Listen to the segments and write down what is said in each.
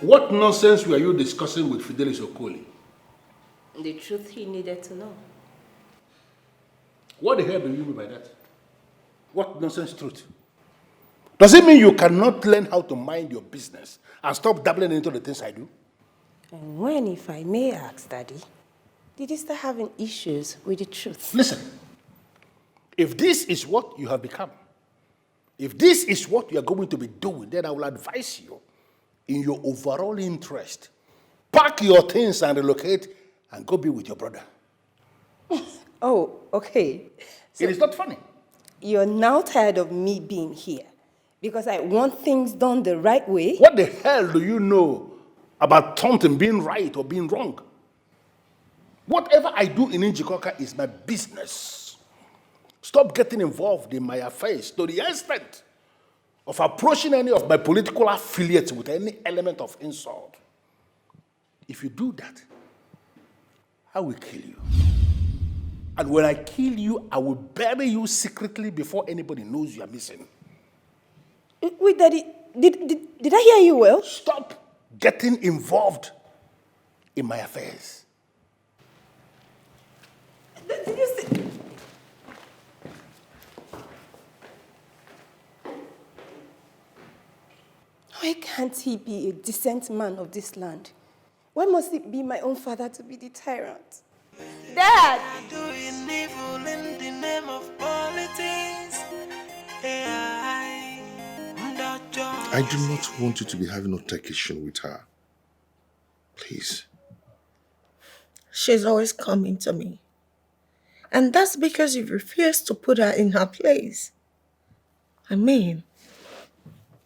What nonsense were you discussing with Fidelis Okoli? The truth he needed to know. What the hell do you mean by that? What nonsense truth? Does it mean you cannot learn how to mind your business and stop dabbling into the things I do? And when, if I may ask, Daddy, did you start having issues with the truth? Listen, if this is what you have become, if this is what you are going to be doing, then I will advise you, in your overall interest, pack your things and relocate and go be with your brother. Oh, okay. So it is not funny. You're now tired of me being here because I want things done the right way? What the hell do you know about something being right or being wrong? Whatever I do in Njikoka is my business. Stop getting involved in my affairs to the extent of approaching any of my political affiliates with any element of insult. If you do that, I will kill you. And when I kill you, I will bury you secretly before anybody knows you are missing. Wait, Daddy, did I hear you well? Stop getting involved in my affairs. Did you see? Why can't he be a decent man of this land? Why must it be my own father to be the tyrant? Dad! Doing evil in the name of politics. I do not want you to be having altercation with her. Please. She's always coming to me. And that's because you refuse to put her in her place. I mean,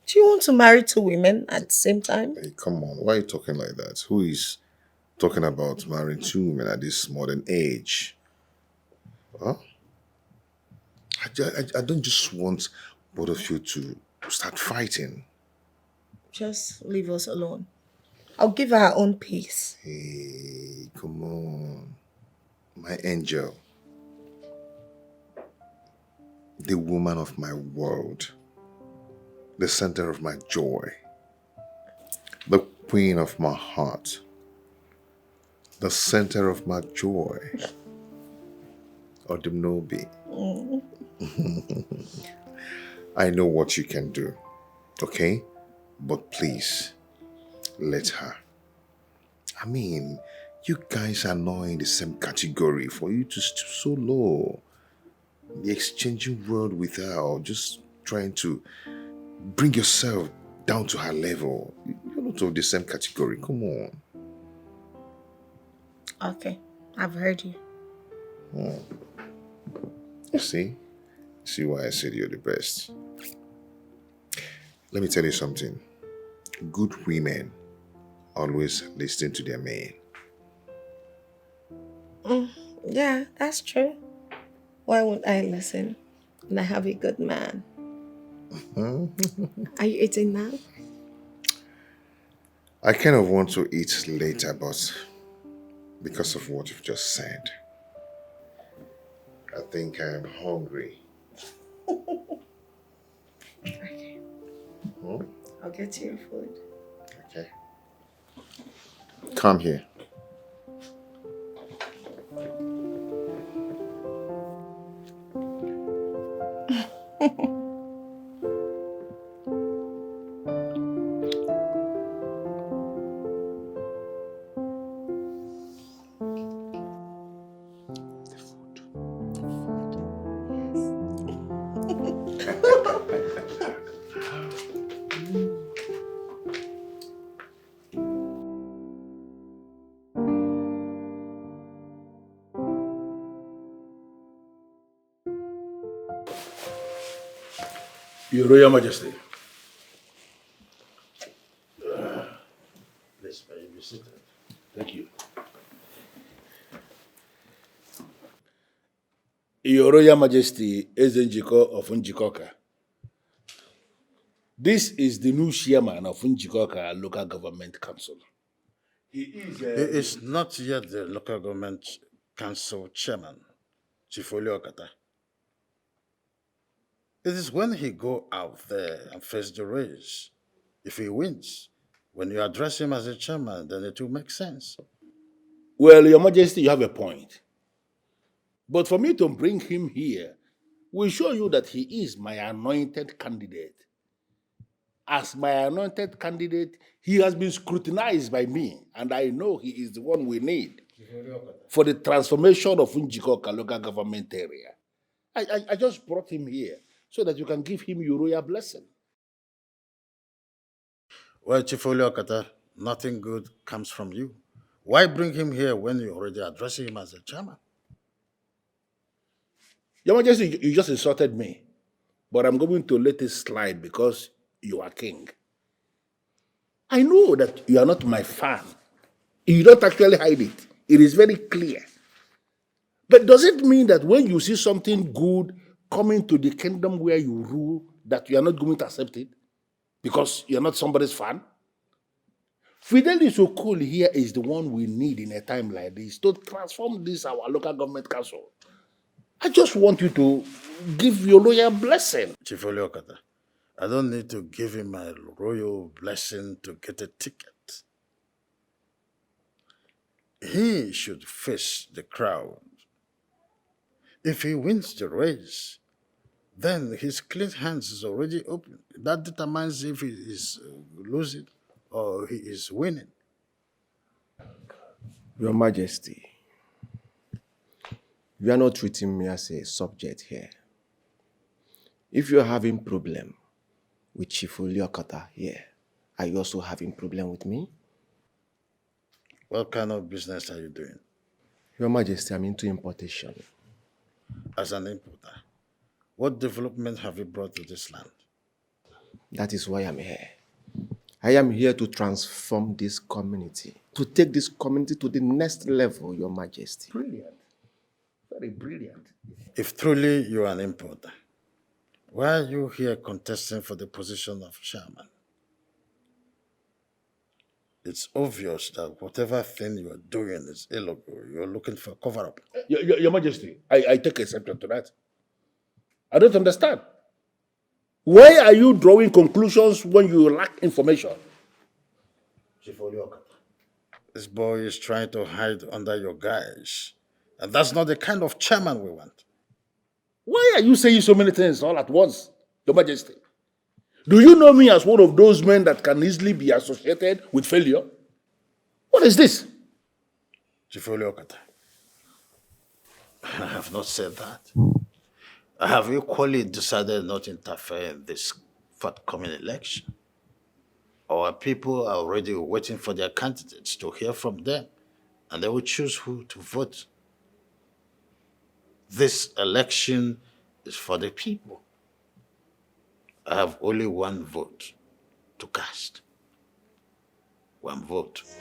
do you want to marry two women at the same time? Hey, come on. Why are you talking like that? Who is talking about marrying two women at this modern age? Huh? I don't just want both of you to start fighting. Just leave us alone. I'll give her her own peace. Hey, come on. My angel. The woman of my world. The center of my joy. The queen of my heart. The center of my joy. Odumnobi. I know what you can do, okay? But please, let her. I mean, you guys are not in the same category for you to stoop so low. The exchanging word with her or just trying to bring yourself down to her level. You're not of the same category. Come on. Okay, I've heard you. You see? See why I said you're the best. Let me tell you something. Good women always listen to their men. Yeah, that's true. Why won't I listen when I have a good man? Are you eating now? I kind of want to eat later, but because of what you've just said, I think I am hungry. Okay. I'll get you your food. Okay. Come here. Your Royal Majesty. Please, may you be seated. Thank you. Your Royal Majesty, Ezeh of Njikoka. This is the new chairman of Njikoka Local Government Council. He is not yet the local government council chairman, Chief Okata. It is when he go out there and face the race. If he wins, When you address him as a chairman, then it will make sense. Well, Your Majesty, you have a point. But for me to bring him here will show you that he is my anointed candidate. As my anointed candidate, he has been scrutinized by me, and I know he is the one we need for the transformation of Njikoka local government area. I just brought him here so that you can give him your royal blessing. Well, Chief Oliokata, nothing good comes from you. Why bring him here when you're already addressing him as a chairman? Your Majesty, you just insulted me, but I'm going to let it slide because you are king. I know that you are not my fan. You don't actually hide it. It is very clear. But does it mean that when you see something good coming to the kingdom where you rule, that you are not going to accept it? Because you're not somebody's fan? Fidelis Okoli here is the one we need in a time like this to transform this, our local government council. I just want you to give your royal blessing. Chief Oliokata, I don't need to give him my royal blessing to get a ticket. He should face the crowd. If he wins the race, then his clean hands is already open. That determines if he is losing or he is winning. Your Majesty, you are not treating me as a subject here. If you're having problem with Chief Oliokata here, are you also having problem with me? What kind of business are you doing? Your Majesty, I'm into importation. As an importer, what development have you brought to this land? That is why I'm here. I am here to transform this community, to take this community to the next level, Your Majesty. Brilliant. Very brilliant. If truly you are an importer, why are you here contesting for the position of chairman? It's obvious that whatever thing you are doing is illegal. You're looking for cover-up. Your Majesty, I take exception to that. I don't understand. Why are you drawing conclusions when you lack information? Chief Oliokata, this boy is trying to hide under your guise. And that's not the kind of chairman we want. Why are you saying so many things all at once, Your Majesty? Do you know me as one of those men that can easily be associated with failure? What is this? Chief Oliokata, I have not said that. I have equally decided not to interfere in this forthcoming election. Our people are already waiting for their candidates to hear from them, and they will choose who to vote. This election is for the people. I have only one vote to cast. One vote. You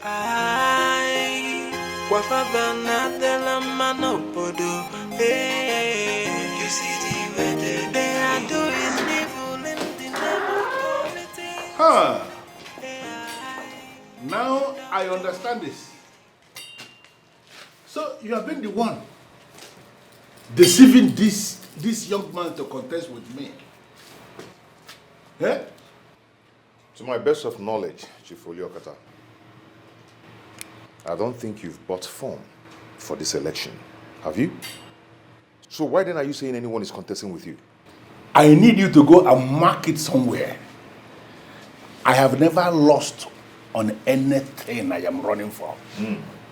see the way they are doing evil in the name of politics. Huh. Now I understand this. So you have been the one deceiving this young man to contest with me. Eh? To my best of knowledge, Chief Oliokata, I don't think you've bought form for this election. Have you? So why then are you saying anyone is contesting with you? I need you to go and mark it somewhere. I have never lost on anything I am running for.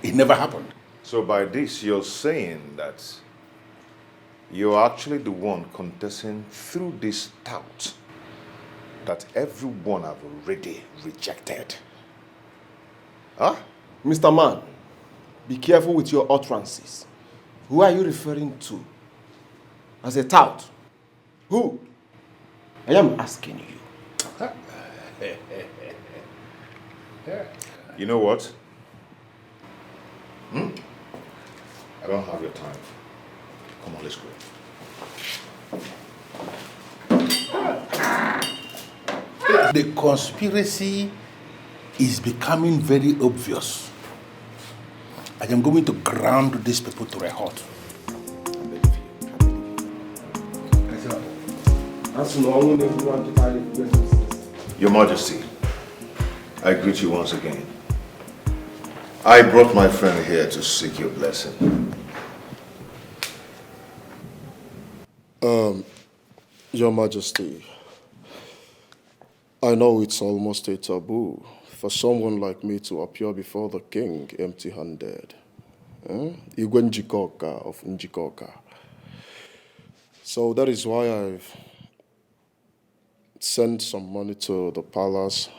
It never happened. So by this, you're saying that you're actually the one contesting through this tout that everyone have already rejected. Huh? Mr. Man, be careful with your utterances. Who are you referring to? As a tout? Who? I am asking you. You know what? I don't have your time. Come on, let's go. The conspiracy is becoming very obvious. I am going to ground these people to a halt. Your Majesty, I greet you once again. I brought my friend here to seek your blessing. Your Majesty, I know it's almost a taboo for someone like me to appear before the king empty-handed. Igwe Njikoka of Njikoka. So that is why I've sent some money to the palace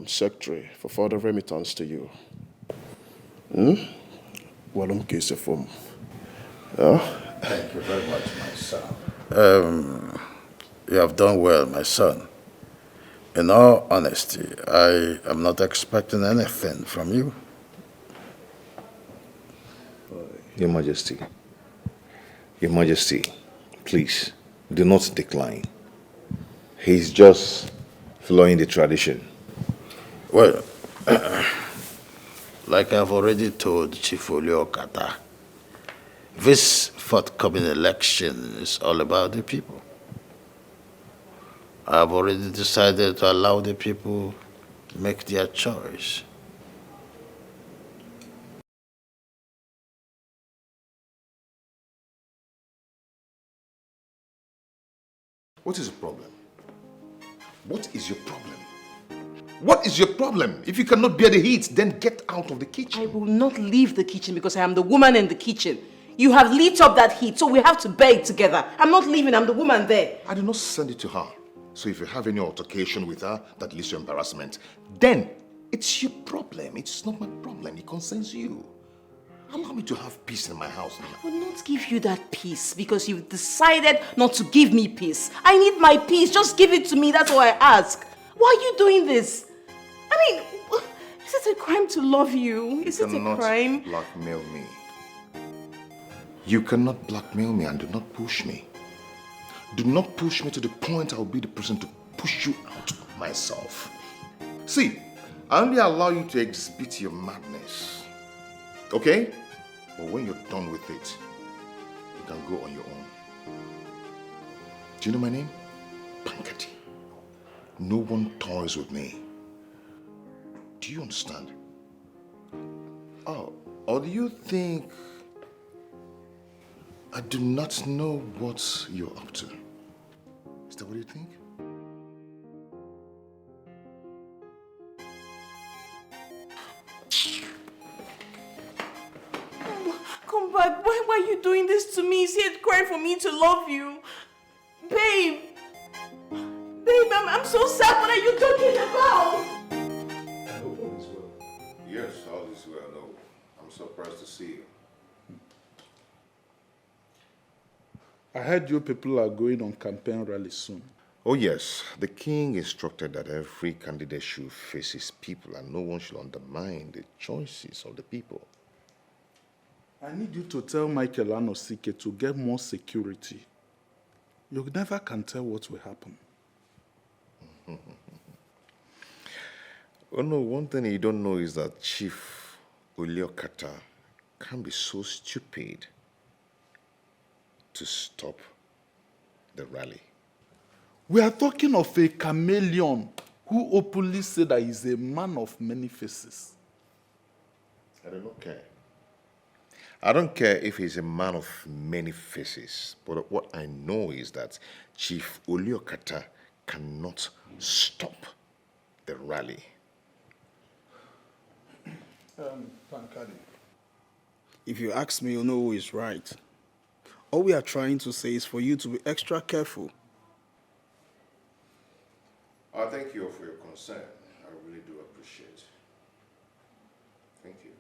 secretary for further remittance to you. Well, I'm case of Thank you very much, my son. You have done well, my son. In all honesty, I am not expecting anything from you. Your Majesty, please, do not decline. He's just following the tradition. Well, like I've already told Chief Okata, this forthcoming election is all about the people. I've already decided to allow the people make their choice. What is the problem? What is your problem? What is your problem? If you cannot bear the heat, then get out of the kitchen. I will not leave the kitchen because I am the woman in the kitchen. You have lit up that heat, so we have to bear it together. I'm not leaving, I'm the woman there. I did not send it to her. So if you have any altercation with her that leads to embarrassment, then it's your problem. It's not my problem. It concerns you. Allow me to have peace in my house now. I will not give you that peace because you've decided not to give me peace. I need my peace. Just give it to me. That's all I ask. Why are you doing this? I mean, is it a crime to love you? Is it a crime? You cannot blackmail me. You cannot blackmail me and do not push me. Do not push me to the point I'll be the person to push you out myself. See, I only allow you to exhibit your madness. Okay? But when you're done with it, you can go on your own. Do you know my name? Pankati. No one toys with me. Do you understand? Oh, or do you think I do not know what you're up to? Is that what you think? Come back. Why are you doing this to me? Is it a crime for me to love you? Babe. Babe, I'm so sad. What are you talking about? I hope all is well. Yes, all is well. No, I'm surprised to see you. I heard you people are going on campaign rally soon. Oh yes, the king instructed that every candidate should face his people and no one should undermine the choices of the people. I need you to tell Michael Anosike to get more security. You never can tell what will happen. Oh no, one thing you don't know is that Chief Uliokata can be so stupid to stop the rally. We are talking of a chameleon who openly said that he's a man of many faces. I do not care. I don't care if he's a man of many faces, but what I know is that Chief Uliokata cannot stop the rally. Pankadi, if you ask me, you know who is right. All we are trying to say is for you to be extra careful. I thank you for your concern. I really do appreciate. Thank you.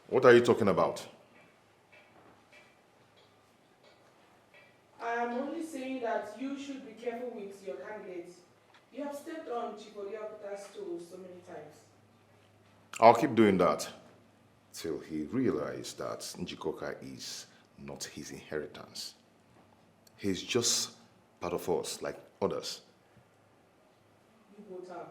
What are you talking about? I am only saying that you should be careful with your candidates. You have stepped on Chikoriakuta's toes so many times. I'll keep doing that till he realizes that Njikoka is not his inheritance. He's just part of us, like others. You both are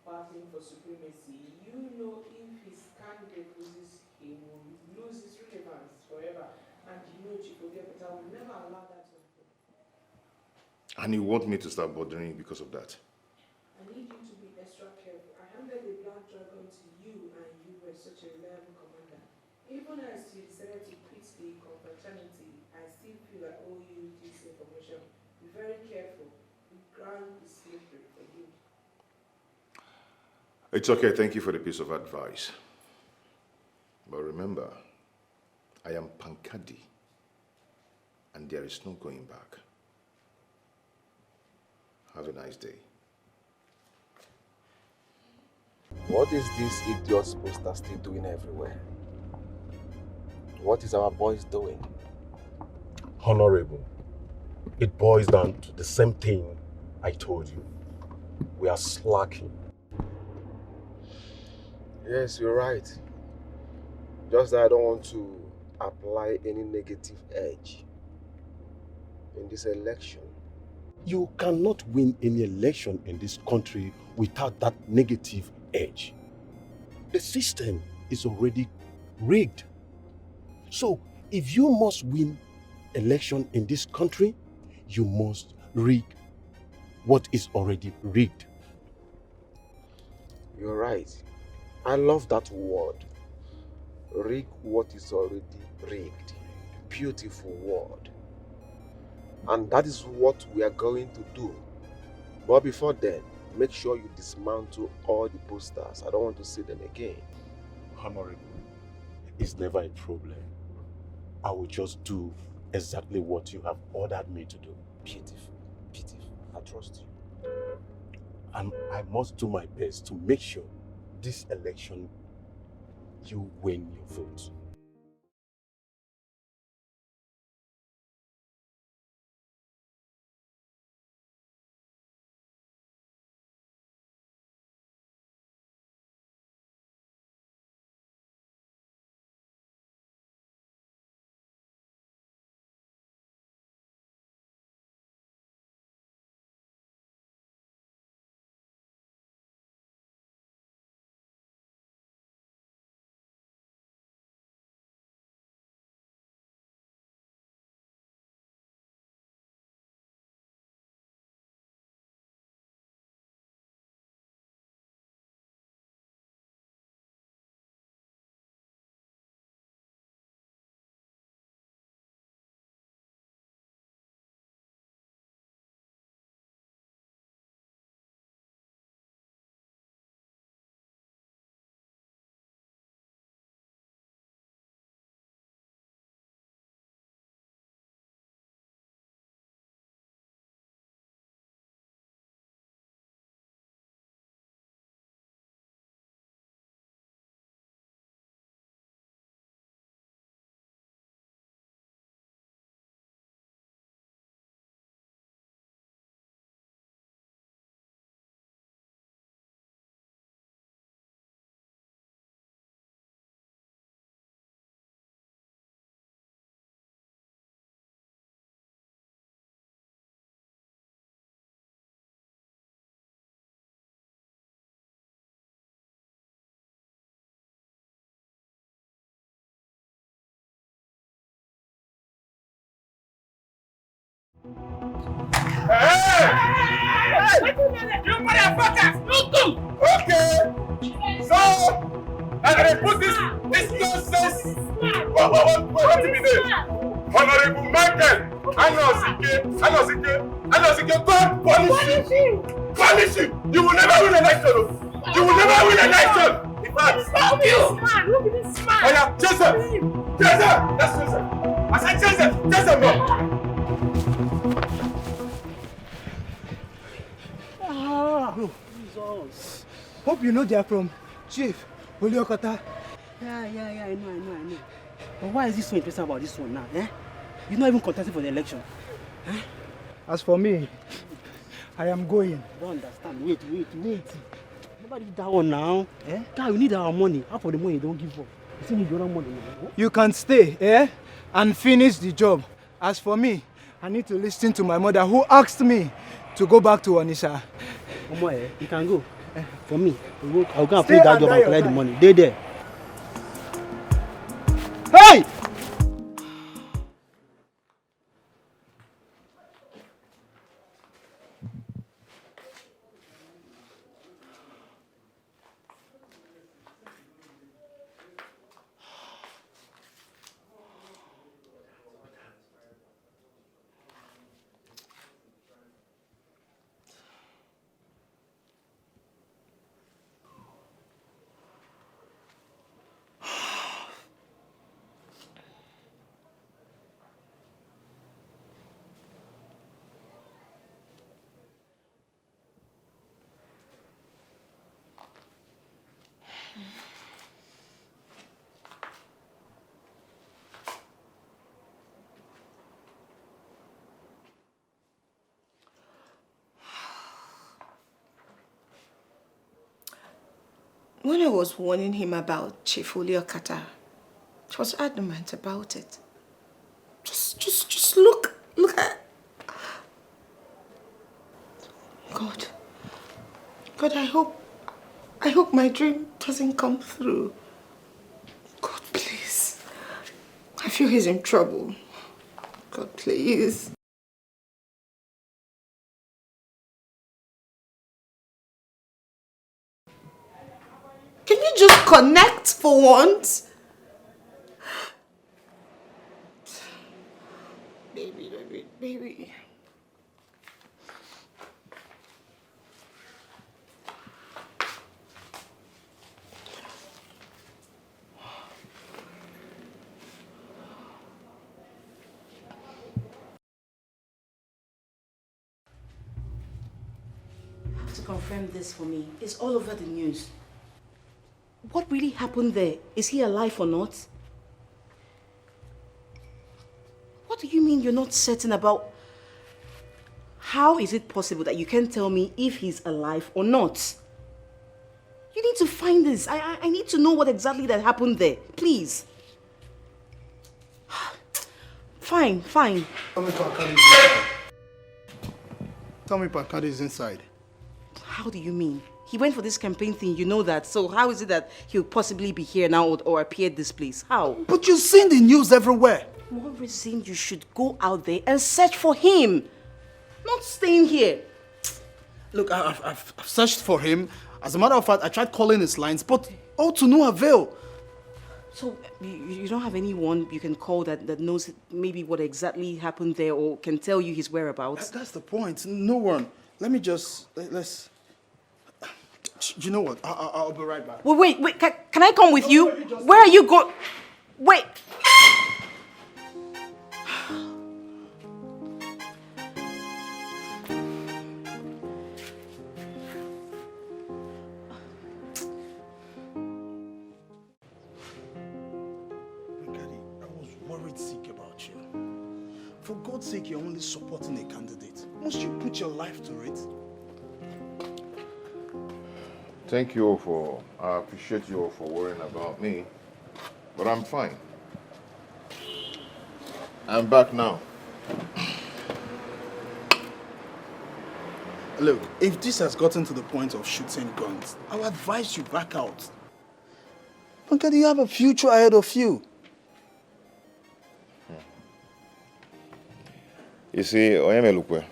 battling for supremacy. You know if his candidate loses, he will lose his relevance forever. And you know Chikoriakuta will never allow that to happen. And you want me to start bothering you because of that? I need you to be extra careful. I handed the black dragon to you and you were such a reliable commander. Even as you decided to quit the confraternity, I still feel I owe you this information. Be very careful. The ground is slippery for you. It's okay, thank you for the piece of advice. But remember, I am Pankadi, and there is no going back. Have a nice day. What is this idiot's poster still doing everywhere? What is our boys doing? Honorable, it boils down to the same thing I told you. We are slacking. Yes, you're right. Just that I don't want to apply any negative edge in this election. You cannot win any election in this country without that negative edge. The system is already rigged. So, if you must win election in this country, you must rig what is already rigged. You're right. I love that word. Rig what is already rigged. Beautiful word. And that is what we are going to do. But before then, make sure you dismantle all the posters. I don't want to see them again. Honorable, it's never a problem. I will just do exactly what you have ordered me to do. Beautiful, beautiful. I trust you. And I must do my best to make sure this election you win your vote. You motherfuckers! Look! Okay! So, and I put this nonsense. What to be there? Honorable Michael! Anosike, God punish him! You will never win election! You will never win election! In fact, fuck you! Look at this man! Oh yeah, chase him! Let's chase him! I said chase him, no! Jesus. Hope you know they are from Chief Oliokota. Yeah, I know. But why is this so interesting about this one now, eh? You're not even contesting for the election. Eh? As for me, I am going. I don't understand. Wait. Nobody did that one now. Eh? Guy, we need our money. Half of the money you don't give up. You still need your own money now. You can stay, and finish the job. As for me, I need to listen to my mother who asked me to go back to Onitsha. You can go. For me, I'll go and play that job and collect the money. They there. Hey! When I was warning him about Chief Okata, he was adamant about it. Just look at... God, I hope my dream doesn't come through. God, please. I feel he's in trouble. God, please. Can you just connect for once? Baby. You have to confirm this for me. It's all over the news. What really happened there? Is he alive or not? What do you mean you're not certain about... How is it possible that you can't tell me if he's alive or not? You need to find this. I need to know what exactly that happened there. Please. Fine. Tell me Pankadi is inside. How do you mean? He went for this campaign thing, you know that. So how is it that he'll possibly be here now or appear at this place? How? But you've seen the news everywhere. More reason you should go out there and search for him. Not staying here. Look, I've searched for him. As a matter of fact, I tried calling his lines, but all to no avail. So you don't have anyone you can call that knows maybe what exactly happened there or can tell you his whereabouts? That's the point. No one. Let's... You know what? I'll be right back. Wait. Can I come with you? Where are you going? Wait. For God's sake, you're only supporting a candidate. Must you put your life to it? Thank you all for... I appreciate you all for worrying about me. But I'm fine. I'm back now. Look, if this has gotten to the point of shooting guns, I'll advise you back out. Pankadi, you have a future ahead of you. You see, Oyemelukwe,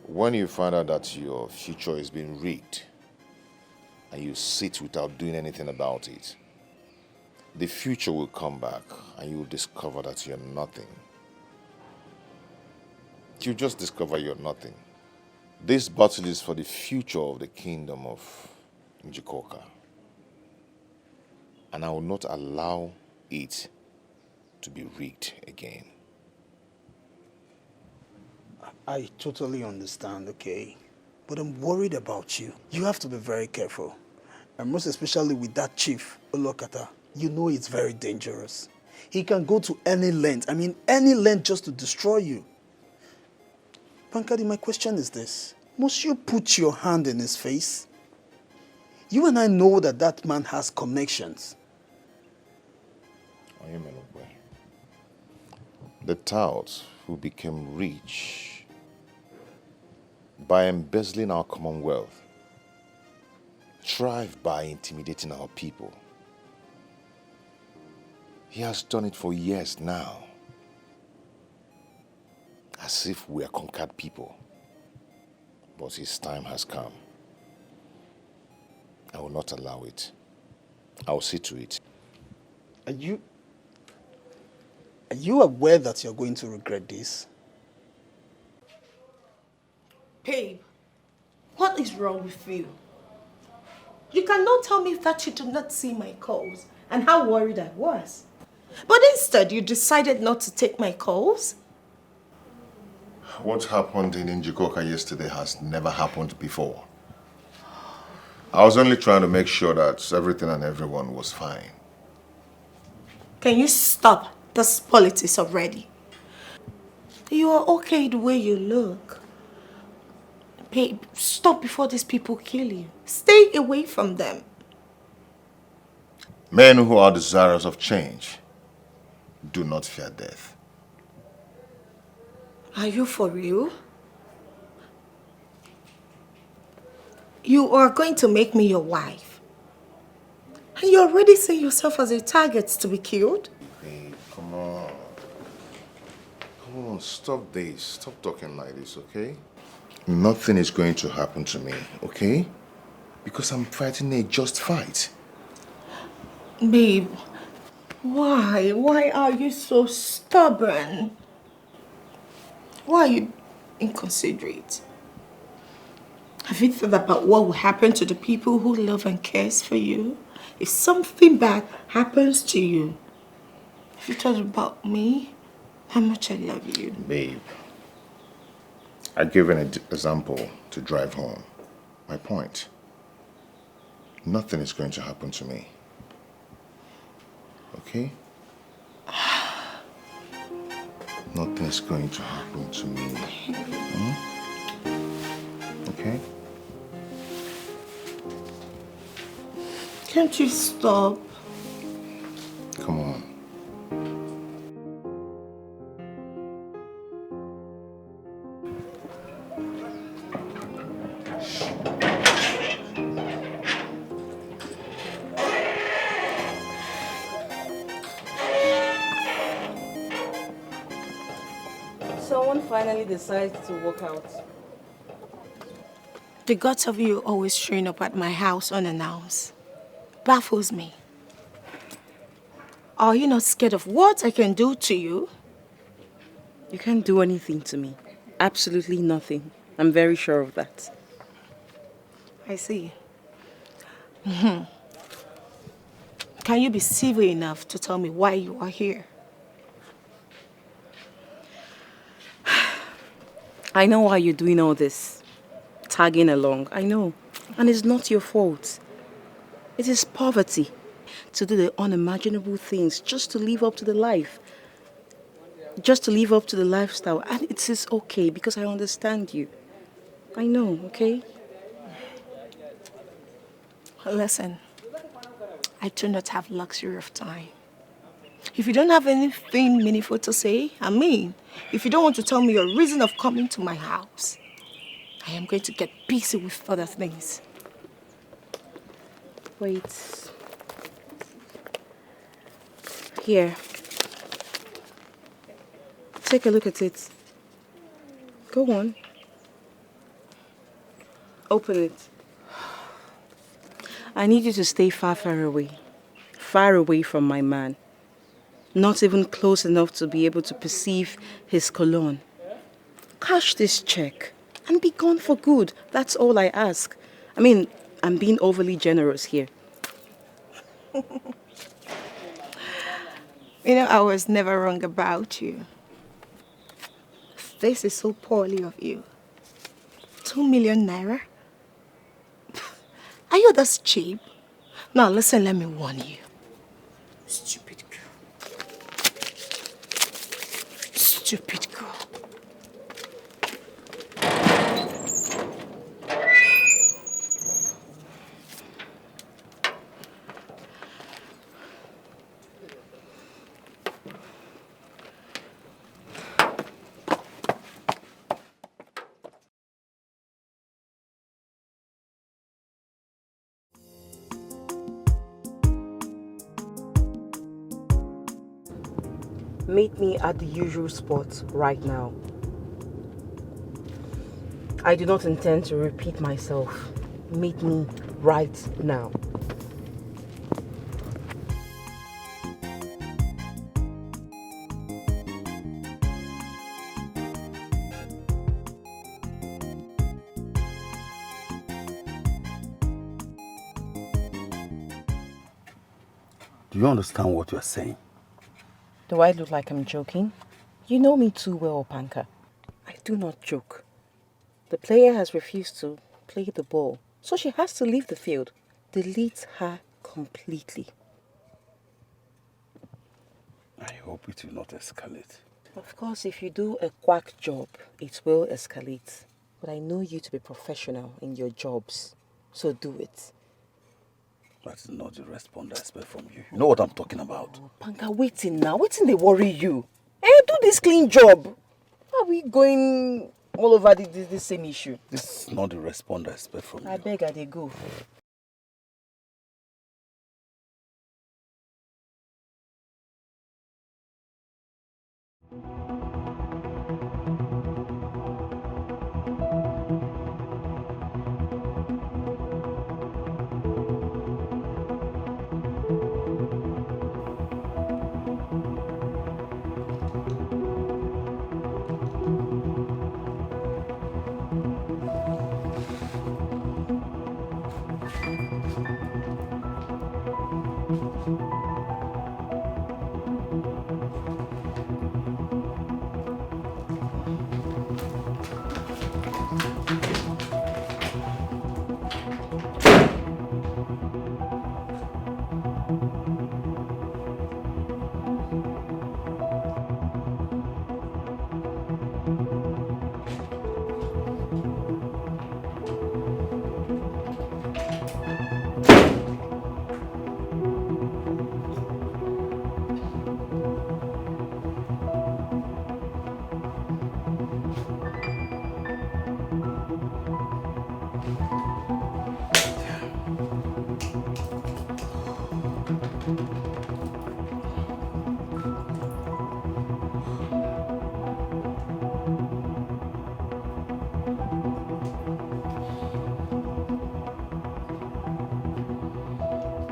when you find out that your future is being rigged and you sit without doing anything about it, the future will come back and you will discover that you're nothing. You just discover you're nothing. This battle is for the future of the kingdom of Njikoka. And I will not allow it to be rigged again. I totally understand, okay? But I'm worried about you. You have to be very careful. And most especially with that chief, Olokata. You know it's very dangerous. He can go to any length. Any length just to destroy you. Pankadi, my question is this. Must you put your hand in his face? You and I know that that man has connections. The touts who became rich by embezzling our commonwealth, thrive by intimidating our people. He has done it for years now, as if we are conquered people. But his time has come. I will not allow it. I will see to it. Are you aware that you're going to regret this? Babe, what is wrong with you? You cannot tell me that you did not see my calls and how worried I was. But instead, you decided not to take my calls? What happened in Njikoka yesterday has never happened before. I was only trying to make sure that everything and everyone was fine. Can you stop this politics already? You are okay the way you look. Babe, stop before these people kill you. Stay away from them. Men who are desirous of change do not fear death. Are you for real? You are going to make me your wife. And you already see yourself as a target to be killed? Hey, come on. Come on, stop this. Stop talking like this, okay? Nothing is going to happen to me, okay? Because I'm fighting a just fight. Babe, why? Why are you so stubborn? Why are you inconsiderate? Have you thought about what will happen to the people who love and cares for you? If something bad happens to you, have you thought about me? How much I love you? Babe, I gave an example to drive home my point. Nothing is going to happen to me. Okay? Nothing is going to happen to me. Okay? Can't you stop? Come on. Someone finally decides to walk out. The guts of you always showing up at my house unannounced baffles me. Are you not scared of what I can do to you? You can't do anything to me. Absolutely nothing. I'm very sure of that. I see. Can you be civil enough to tell me why you are here? I know why you're doing all this. Tagging along. I know. And it's not your fault. It is poverty. To do the unimaginable things just to live up to the life. Just to live up to the lifestyle. And it is okay because I understand you. I know, okay? Listen, I do not have luxury of time. If you don't have anything meaningful to say, if you don't want to tell me your reason of coming to my house, I am going to get busy with other things. Wait. Here. Take a look at it. Go on. Open it. I need you to stay far, far away. Far away from my man. Not even close enough to be able to perceive his cologne. Cash this check and be gone for good. That's all I ask. I'm being overly generous here. I was never wrong about you. This is so poorly of you. 2 million naira? Are you this cheap? Now listen, let me warn you. Stupid girl. Stupid girl. Meet me at the usual spot right now. I do not intend to repeat myself. Meet me right now. Do you understand what you're saying? Do I look like I'm joking? You know me too well, Opanka. I do not joke. The player has refused to play the ball, so she has to leave the field. Delete her completely. I hope it will not escalate. Of course, if you do a quack job, it will escalate. But I know you to be professional in your jobs. So do it. That's not the response I expect from you. You know what I'm talking about. Oh, Panga, waiting now. Waiting they worry you. Hey, do this clean job. Are we going all over the same issue? This is not the response I expect from you. I beg I they go.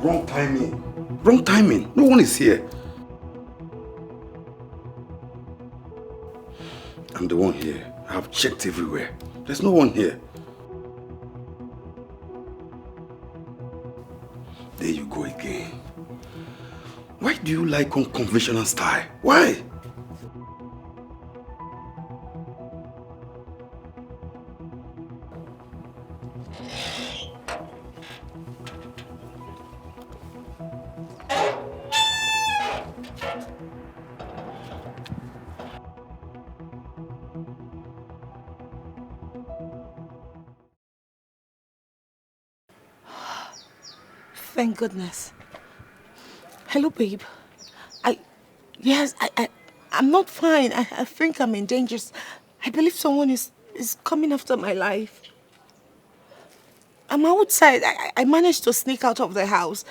Wrong timing. Wrong timing. No one is here. I'm the one here. I have checked everywhere. There's no one here. There you go again. Why do you like unconventional style? Why? Thank goodness. Hello, babe. I'm not fine. I think I'm in danger. I believe someone is coming after my life. I'm outside. I managed to sneak out of the house.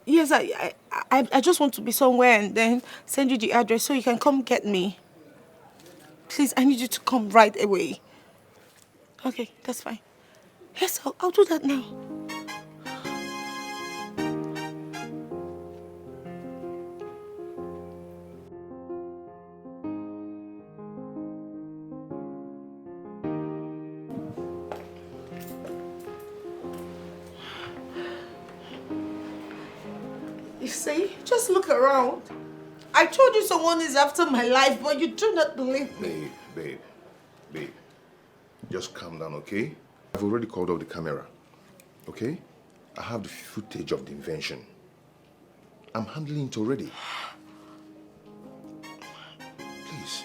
Yes, I just want to be somewhere and then send you the address so you can come get me. Please, I need you to come right away. Okay, that's fine. Yes, I'll do that now. You see? Just look around. I told you someone is after my life, but you do not believe me. Babe. Just calm down, okay? I've already called off the camera, okay? I have the footage of the invention. I'm handling it already. Please.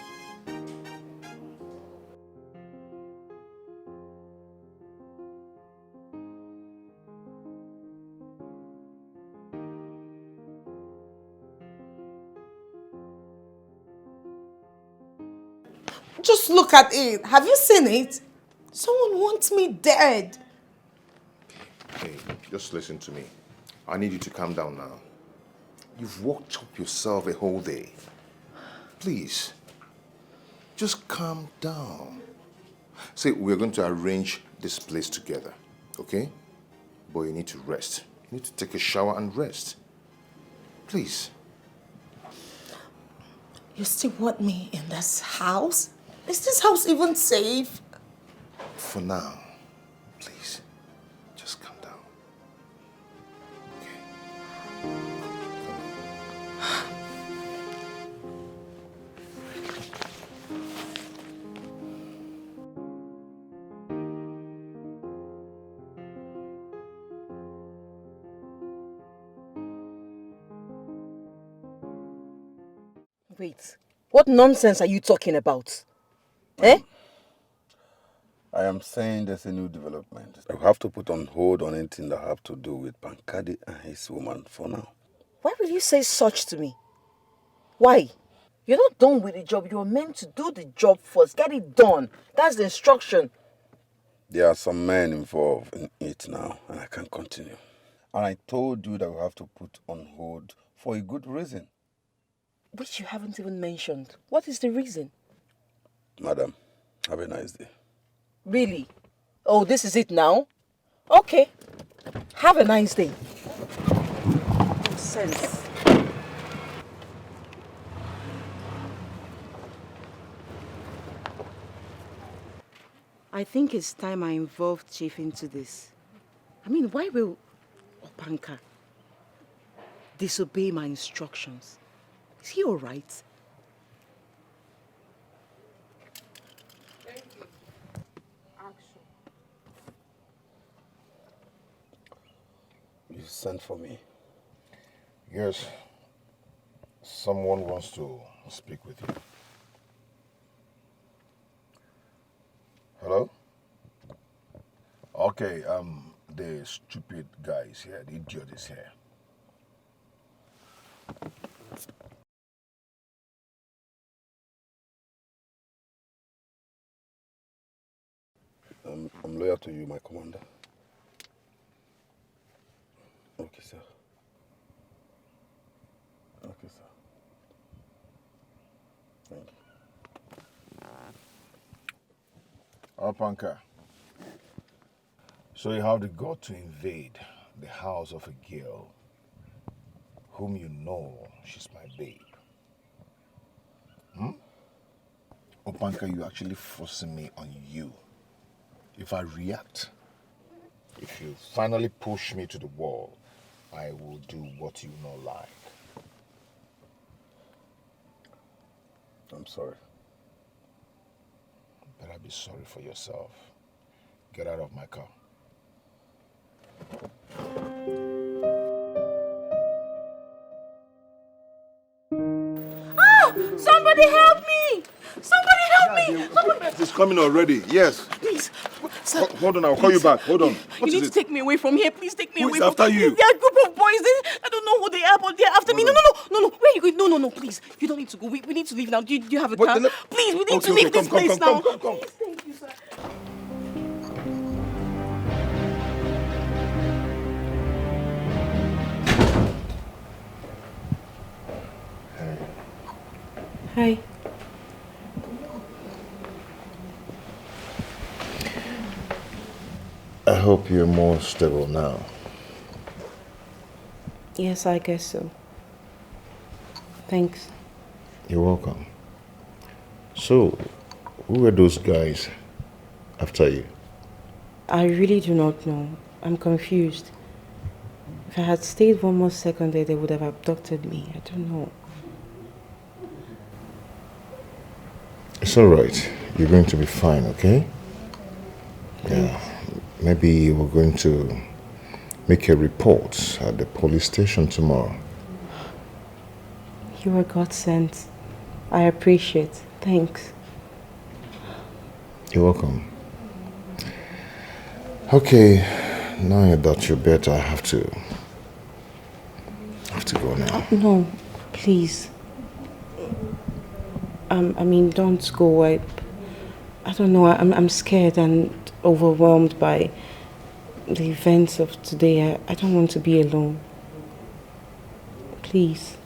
Just look at it. Have you seen it? Someone wants me dead. Hey, just listen to me. I need you to calm down now. You've worked up yourself a whole day. Please, just calm down. See, we're going to arrange this place together, okay? But you need to rest. You need to take a shower and rest. Please. You still want me in this house? Is this house even safe? For now, please, just calm down. Wait, what nonsense are you talking about? Eh? I am saying there's a new development. You have to put on hold on anything that have to do with Pankadi and his woman for now. Why will you say such to me? Why? You're not done with the job. You're meant to do the job first. Get it done. That's the instruction. There are some men involved in it now, and I can't continue. And I told you that we have to put on hold for a good reason. Which you haven't even mentioned. What is the reason? Madam, have a nice day. Really? Oh, this is it now? Okay. Have a nice day. Sense. I think it's time I involved Chief into this. I mean, why will Opanka disobey my instructions? Is he all right? Thank you. Action. You sent for me. Yes. Someone wants to speak with you. Hello? Okay, the stupid guy is here, the idiot is here. I'm loyal to you, my commander. Okay, sir. Okay, sir. Thank you. Alpanka, so you have the gut to invade the house of a girl whom you know she's my babe. Opanka, you actually forcing me on you. If I react, if you finally push me to the wall, I will do what you not like. I'm sorry. Better be sorry for yourself. Get out of my car. Ah! Somebody help me! Somebody help me! Somebody... It's coming already. Yes. Please. Sir, Hold on, I'll call you back. Hold on. You need to take me away from here. Please take me away Who is after from you? There are a group of boys. I don't know who they are, but they're after me. No. Where are you going? No, please. You don't need to go. We need to leave now. Do you have a car? Please, we need to leave this place now. Come. Please, thank you, sir. Hi. I hope you're more stable now. Yes, I guess so. Thanks. You're welcome. So, who were those guys after you? I really do not know. I'm confused. If I had stayed one more second there, they would have abducted me. I don't know. It's alright. You're going to be fine, okay? Yeah. Maybe we're going to make a report at the police station tomorrow. You are God sent. I appreciate. Thanks. You're welcome. Okay, now that you're better, I have to go now. No, please. I mean, don't go. I don't know. I'm scared and overwhelmed by the events of today. I don't want to be alone. Please.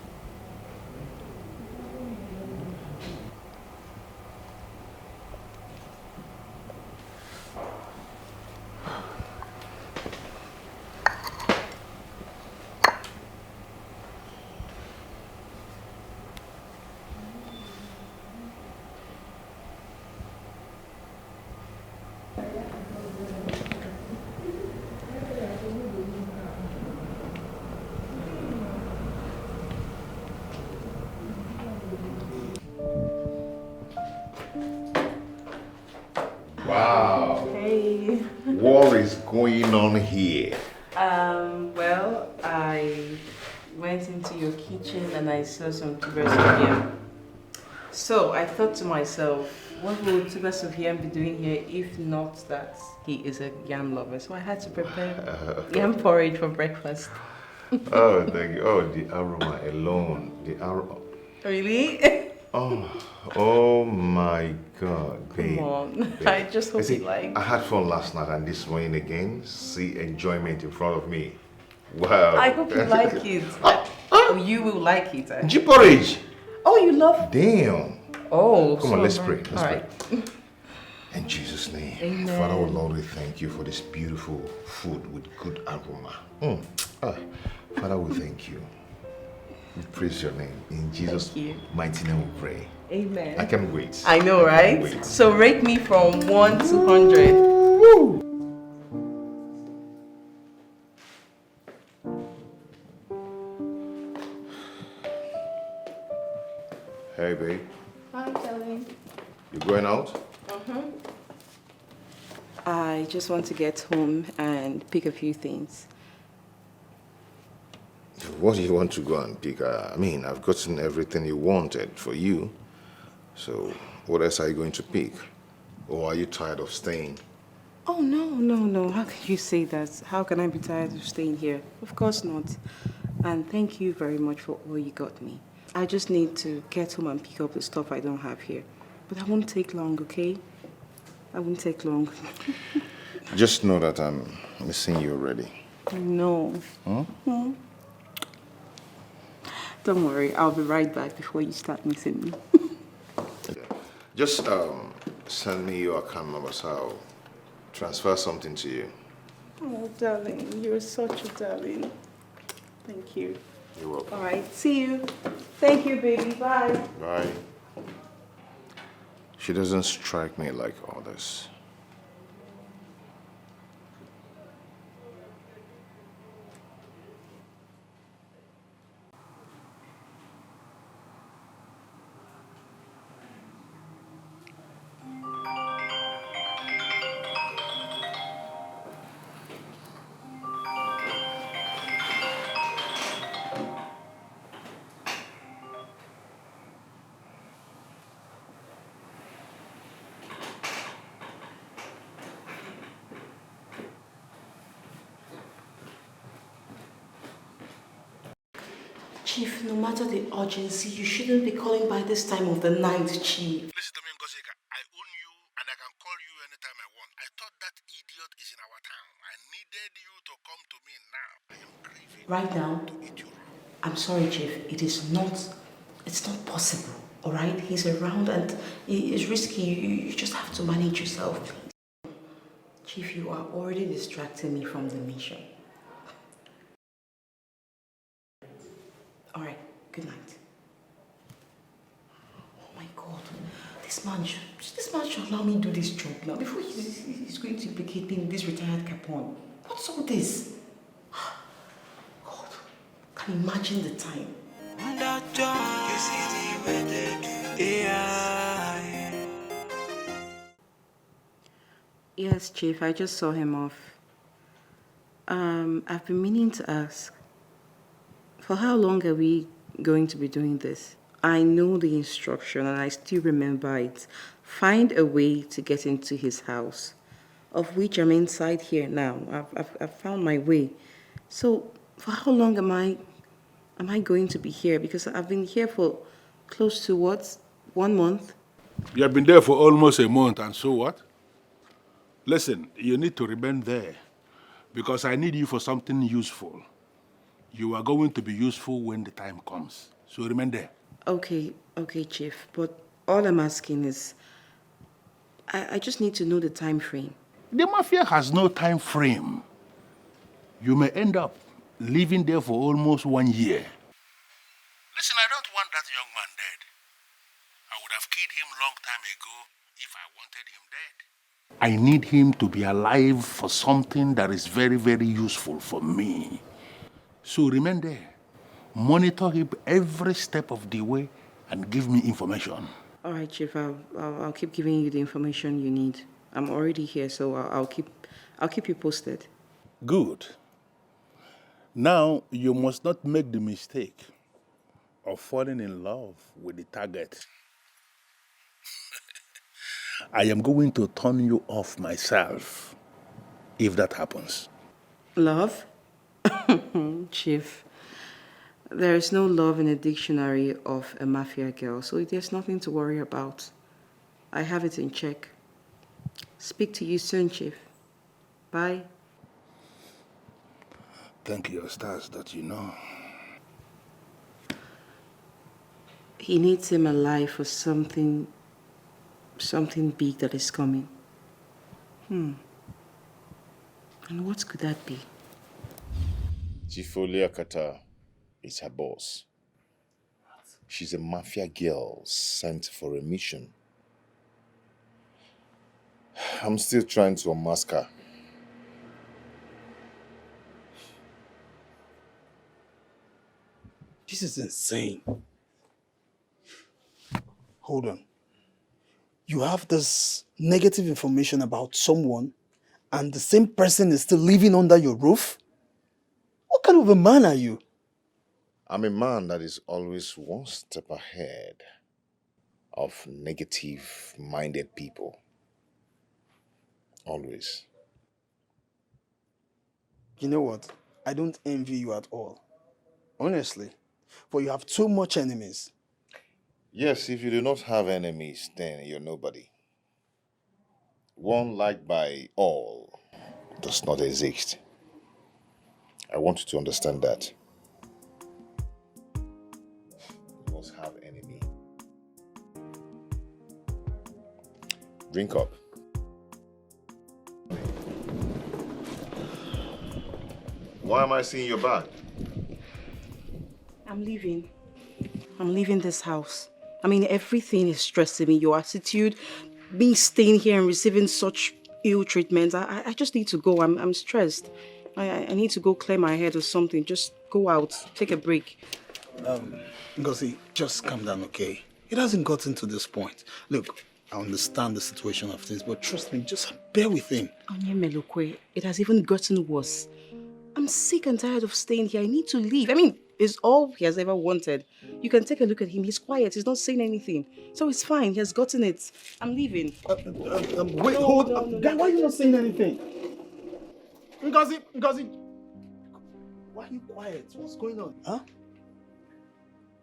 Wow. Hey. What is going on here? Well, I went into your kitchen and I saw some tuberous here. So I thought to myself, what would Tubas of Yam be doing here if not that he is a yam lover? So I had to prepare yam porridge for breakfast. Oh, thank you. Oh, the aroma alone. The aroma. Really? Oh my God, babe. Come on. Babe. I just hope you like. I had fun last night and this morning again. See enjoyment in front of me. Wow. I hope you like it. Oh, you will like it. G porridge. Oh, you love. Damn. Oh, come on, let's pray. Let's All pray. right. In Jesus' name. Amen. Father, oh Lord, we thank you for this beautiful food with good aroma. Father, we thank you. We praise your name. In Jesus' mighty name we pray. Amen. I can't wait. I know, right? Wait. So rate me from 1 to 100. Woo! Hey, babe. Hi, darling. You going out? I just want to get home and pick a few things. What do you want to go and pick? I mean, I've gotten everything you wanted for you. So, what else are you going to pick? Or are you tired of staying? Oh, no. How can you say that? How can I be tired of staying here? Of course not. And thank you very much for all you got me. I just need to get home and pick up the stuff I don't have here. But I won't take long, okay? I won't take long. Just know that I'm missing you already. No. Don't worry, I'll be right back before you start missing me. Just send me your account number so I'll transfer something to you. Oh, darling, you're such a darling. Thank you. You're welcome. All right, see you. Thank you, baby. Bye. Bye. She doesn't strike me like others. Chief, no matter the urgency, you shouldn't be calling by this time of the night, Chief. Listen to me, Ngozika. I own you and I can call you anytime I want. I thought that idiot is in our town. I needed you to come to me now. I am craving Right now, to eat you raw. I'm sorry, Chief. It's not possible, all right? He's around and it's risky. You just have to manage yourself, please. Chief, you are already distracting me from the mission. All right, good night. Oh my God, this man should allow me to do this job now before he's going to implicate me in this retired capone. What's all this? God, can you imagine the time? Yes, Chief, I just saw him off. I've been meaning to ask, for how long are we going to be doing this? I know the instruction and I still remember it. Find a way to get into his house, of which I'm inside here now. I've found my way. So for how long am I going to be here? Because I've been here for close to 1 month? You have been there for almost a month, and so what? Listen, you need to remain there because I need you for something useful. You are going to be useful when the time comes. So remain there. Okay, Chief. But all I'm asking is, I just need to know the time frame. The mafia has no time frame. You may end up living there for almost 1 year. Listen, I don't want that young man dead. I would have killed him long time ago if I wanted him dead. I need him to be alive for something that is very, very useful for me. So remain there. Monitor him every step of the way and give me information. All right, Chief. I'll keep giving you the information you need. I'm already here, so I'll keep you posted. Good. Now, you must not make the mistake of falling in love with the target. I am going to turn you off myself if that happens. Love? Chief, there is no love in a dictionary of a mafia girl, so there's nothing to worry about. I have it in check. Speak to you soon, Chief. Bye. Thank your stars that you know. He needs him alive for something big that is coming. And what could that be? Chief Oliakata is her boss. She's a mafia girl sent for a mission. I'm still trying to unmask her. This is insane. Hold on. You have this negative information about someone and the same person is still living under your roof? What kind of a man are you? I'm a man that is always one step ahead of negative-minded people. Always. You know what? I don't envy you at all. Honestly. For you have too much enemies. Yes, if you do not have enemies, then you're nobody. One liked by all does not exist. I want you to understand that. You must have enemy. Drink up. Why am I seeing your bag? I'm leaving. I'm leaving this house. I mean, everything is stressing me. Your attitude, me staying here and receiving such ill treatment. I just need to go. I'm stressed. I need to go clear my head or something. Just go out. Take a break. Ngozi, just calm down, okay? It hasn't gotten to this point. Look, I understand the situation of things, but trust me, just bear with him. Onyemelukwe, it has even gotten worse. I'm sick and tired of staying here. I need to leave. I mean, it's all he has ever wanted. You can take a look at him. He's quiet. He's not saying anything. So it's fine. He has gotten it. I'm leaving. Wait, hold on. Guy, why are you not saying anything? Ngozi. Why are you quiet? What's going on? Huh?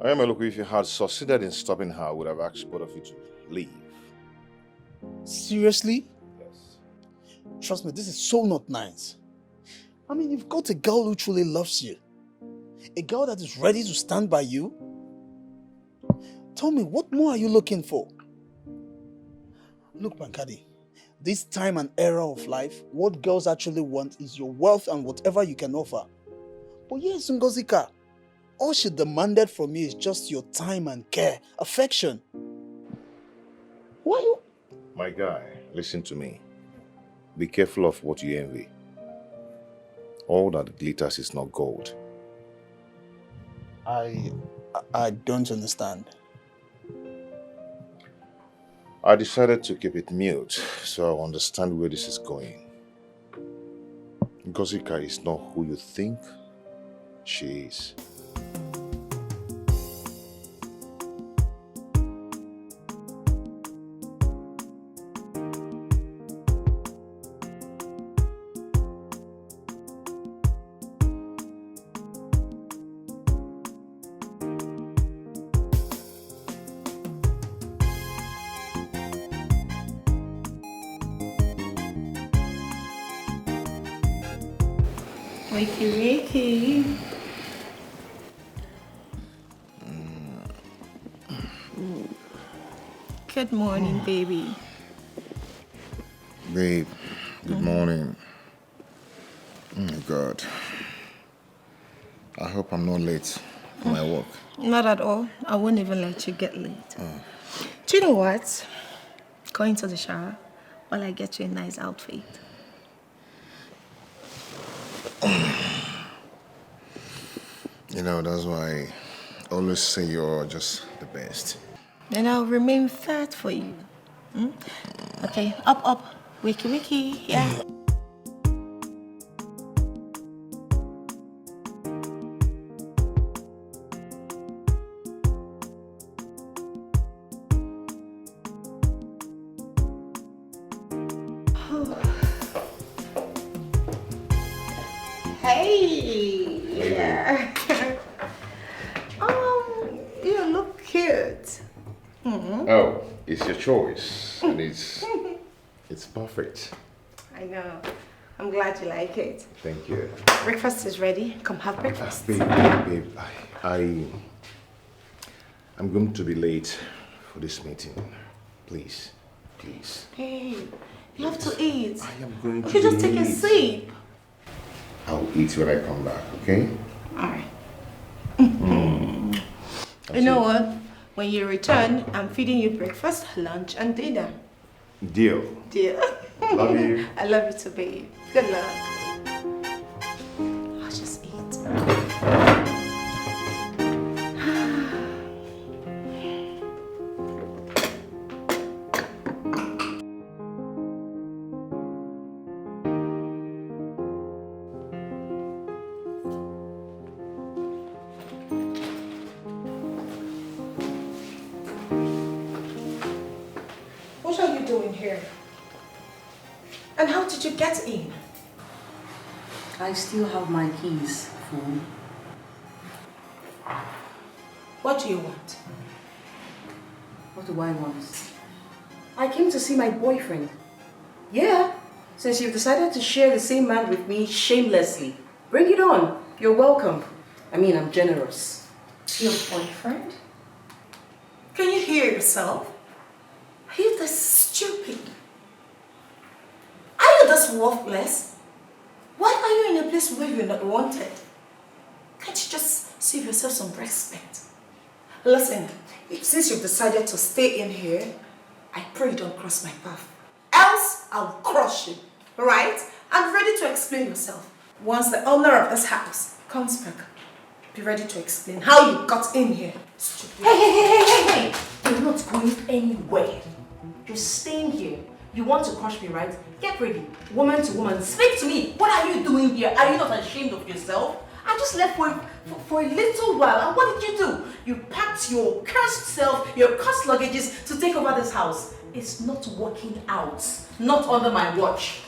I am a look. If you had succeeded in stopping her, I would have asked both of you to leave. Seriously? Yes. Trust me, this is so not nice. I mean, you've got a girl who truly loves you. A girl that is ready to stand by you. Tell me, what more are you looking for? Look, Bankadi, this time and era of life, what girls actually want is your wealth and whatever you can offer. But yes, Ngozika, all she demanded from you is just your time and care, affection. Why you? My guy, listen to me. Be careful of what you envy. All that glitters is not gold. I don't understand. I decided to keep it mute so I understand where this is going. Ngozika is not who you think she is. Wakey. Good morning, baby. Babe, good morning. Oh my God. I hope I'm not late for my work. Not at all. I won't even let you get late. Do you know what? Go into the shower while I get you a nice outfit. You know, that's why I always say you're just the best. And I'll remain fat for you. Okay, up. Wiki, yeah. Hey! You look cute. Oh, it's your choice. And it's perfect. I know. I'm glad you like it. Thank you. Breakfast is ready. Come have breakfast. Babe, I'm going to be late for this meeting. Please. Hey, you have to eat. I am going to You just take a eat. sip. I'll eat when I come back, okay? Alright. You know what? When you return, I'm feeding you breakfast, lunch, and dinner. Deal. Deal. Love you. I love you too, babe. Good luck. I'll just eat. What are you doing here? And how did you get in? I still have my keys, fool. What do you want? What do I want? I came to see my boyfriend. Yeah, since you've decided to share the same man with me shamelessly. Bring it on. You're welcome. I mean, I'm generous. Your boyfriend? Can you hear yourself? Are you this stupid? Are you this worthless? Why are you in a place where you're not wanted? Can't you just save yourself some respect? Listen, since you've decided to stay in here, I pray you don't cross my path. Else, I'll crush you, right? And ready to explain yourself. Once the owner of this house comes back, be ready to explain how you got in here. Stupid. Hey! You're not going anywhere. You're staying here. You want to crush me, right? Get ready. Woman to woman, speak to me. What are you doing here? Are you not ashamed of yourself? I just left for a little while, and what did you do? You packed your cursed self, your cursed luggages to take over this house. It's not working out. Not under my watch.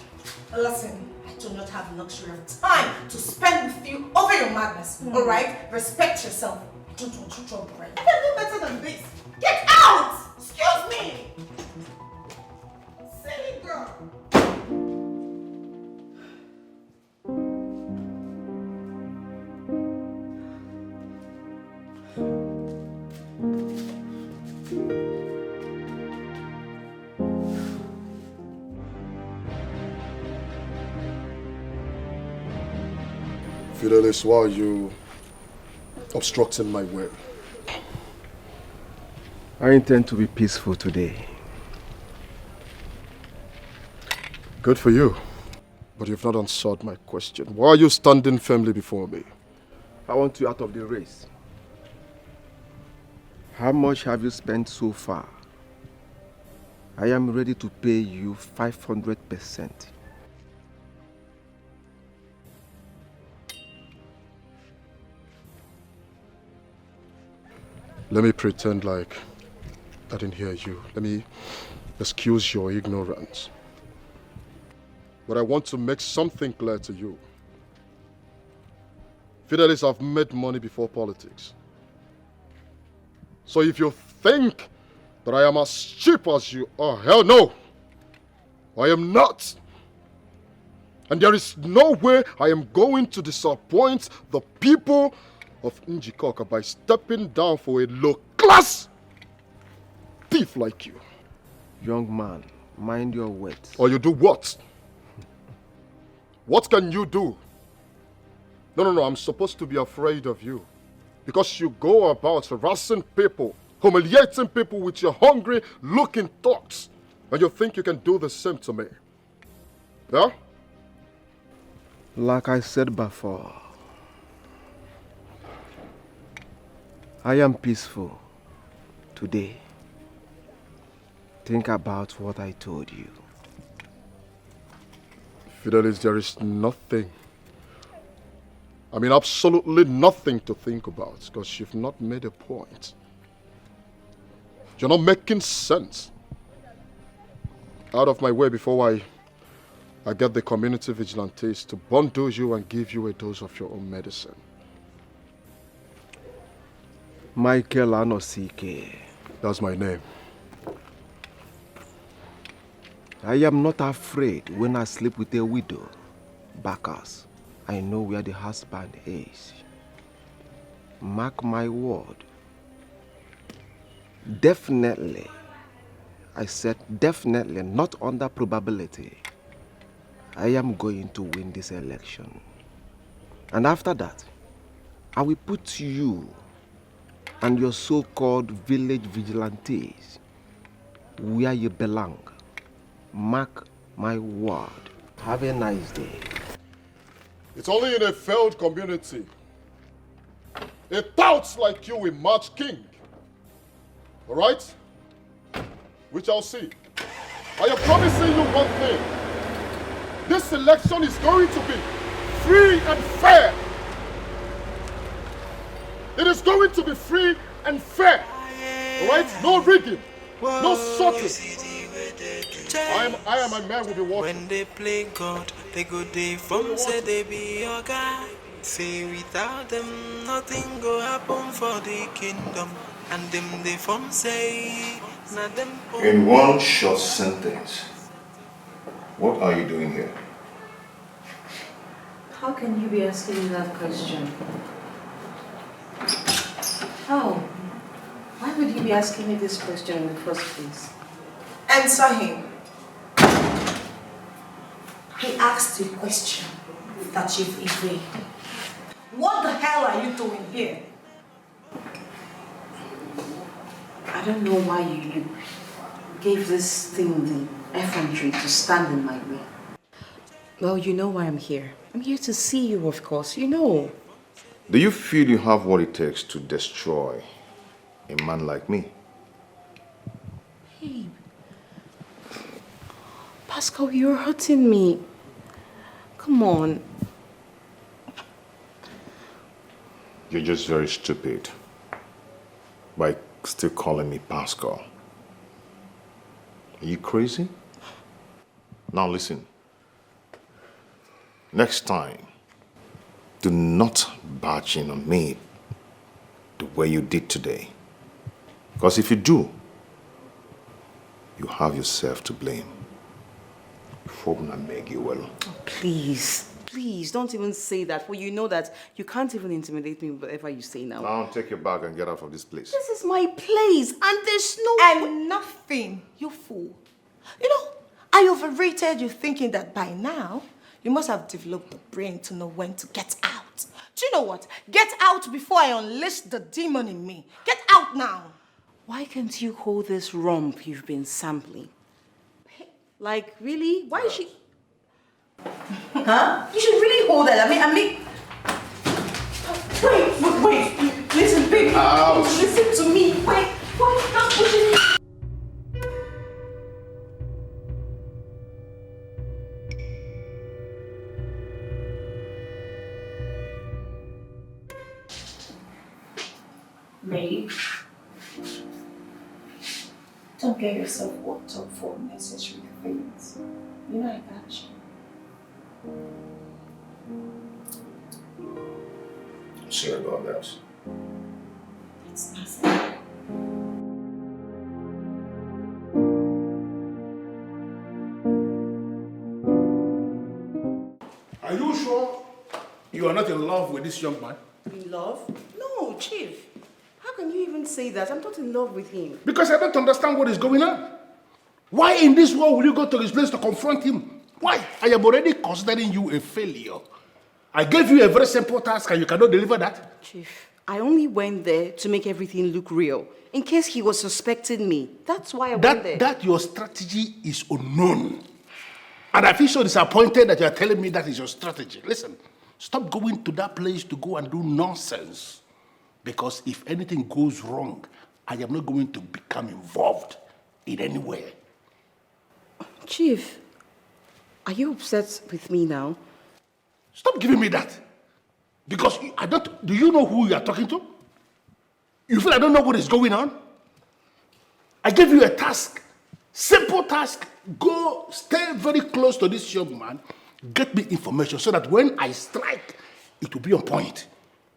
Listen, I do not have luxury of time to spend with you over your madness, alright? Respect yourself. I don't want you trouble, right? I can do better than this. Get out! Excuse me! Silly girl. Fidelis, why are you obstructing my way? I intend to be peaceful today. Good for you. But you've not answered my question. Why are you standing firmly before me? I want you out of the race. How much have you spent so far? I am ready to pay you 500%. Let me pretend like I didn't hear you. Let me excuse your ignorance. But I want to make something clear to you. Fidelis, I've made money before politics. So if you think that I am as cheap as you are, hell no! I am not! And there is no way I am going to disappoint the people of Njikoka by stepping down for a low-class thief like you. Young man, mind your words. Or you do what? What can you do? No, I'm supposed to be afraid of you. Because you go about harassing people, humiliating people with your hungry-looking thoughts. And you think you can do the same to me. Yeah? Like I said before, I am peaceful today. Think about what I told you. Fidelis, there is nothing. I mean, absolutely nothing to think about because you've not made a point. You're not making sense. Out of my way before I I get the community vigilantes to bundle you and give you a dose of your own medicine. Michael Anosike. That's my name. I am not afraid when I sleep with a widow, Bacchus. I know where the husband is. Mark my word. Definitely. I said definitely, not under probability. I am going to win this election. And after that, I will put you and your so-called village vigilantes where you belong. Mark my word. Have a nice day. It's only in a failed community a tout like you will match king. All right? We shall see. I am promising you one thing. This election is going to be free and fair. It is going to be free and fair. All right? No rigging. No sorting. I am a man will be watching. When they play God, they go they from say they be your guy. Say without them, nothing go happen for the kingdom. And them they from say, not them. In one short sentence, what are you doing here? How can you be asking me that question? How? Why would you be asking me this question in the first place? Answer him. He asked you a question that you've evaded. What the hell are you doing here? I don't know why you gave this thing the effrontery to stand in my way. Well, you know why I'm here. I'm here to see you, of course, you know. Do you feel you have what it takes to destroy a man like me? Hey, Pascal, you're hurting me. Come on. You're just very stupid by still calling me Pascal. Are you crazy? Now listen. Next time, do not barge in on me the way you did today. Because if you do, you have yourself to blame. Before I beg you well. Oh, please, please, don't even say that. For you know that you can't even intimidate me with whatever you say now. Now take your bag and get out of this place. This is my place, and there's no... And nothing, you fool. You know, I overrated you thinking that by now, you must have developed the brain to know when to get out. Do you know what? Get out before I unleash the demon in me. Get out now. Why can't you hold this rump you've been sampling? Like, really? Why is she... Huh? You should really hold that. I mean... Wait. Listen, baby. Listen to me. Wait. Why are you not pushing me? Babe, don't get yourself worked up for unnecessary things. You know I got you. I'm sorry about that. It's nothing. Are you sure you are not in love with this young man? In love? No, Chief. How can you even say that? I'm not in love with him. Because I don't understand what is going on. Why in this world will you go to his place to confront him? Why? I am already considering you a failure. I gave you a very simple task and you cannot deliver that. Chief, I only went there to make everything look real. In case he was suspecting me. That's why I went there. That your strategy is unknown. And I feel so disappointed that you are telling me that is your strategy. Listen, stop going to that place to go and do nonsense. Because if anything goes wrong, I am not going to become involved in any way. Chief, are you upset with me now? Stop giving me that. Because do you know who you are talking to? You feel I don't know what is going on? I gave you a task Simple task. Go stay very close to this young man. Get me information so that when I strike, it will be on point.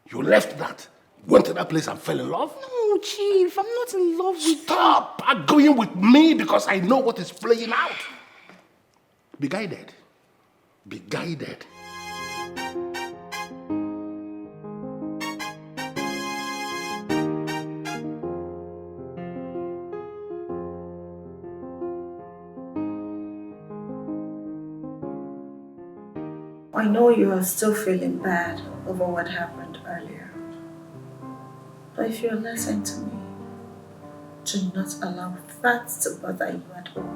You left that, went to that place and fell in love? No, Chief, I'm not in love with you. Stop arguing with me because I know what is playing out. Be guided. Be guided. I know you are still feeling bad over what happened earlier. But if you'll listen to me, do not allow that to bother you at all.